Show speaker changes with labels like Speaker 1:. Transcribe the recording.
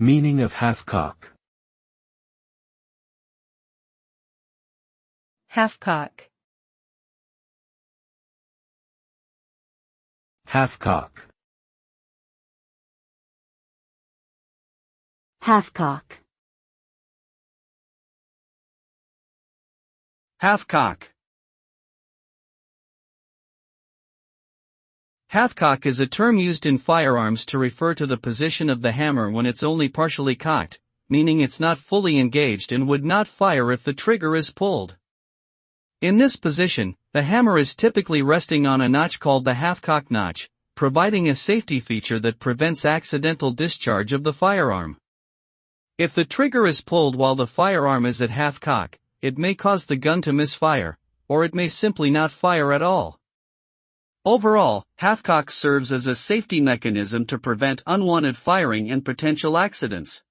Speaker 1: Meaning of half-cock.
Speaker 2: Half-cock.
Speaker 1: Half-cock.
Speaker 3: Half-cock.
Speaker 4: Half-cock. Half-cock is a term used in firearms to refer to the position of the hammer when it's only partially cocked, meaning it's not fully engaged and would not fire if the trigger is pulled. In this position, the hammer is typically resting on a notch called the half-cock notch, providing a safety feature that prevents accidental discharge of the firearm. If the trigger is pulled while the firearm is at half-cock, it may cause the gun to misfire, or it may simply not fire at all. Overall, half-cock serves as a safety mechanism to prevent unwanted firing and potential accidents.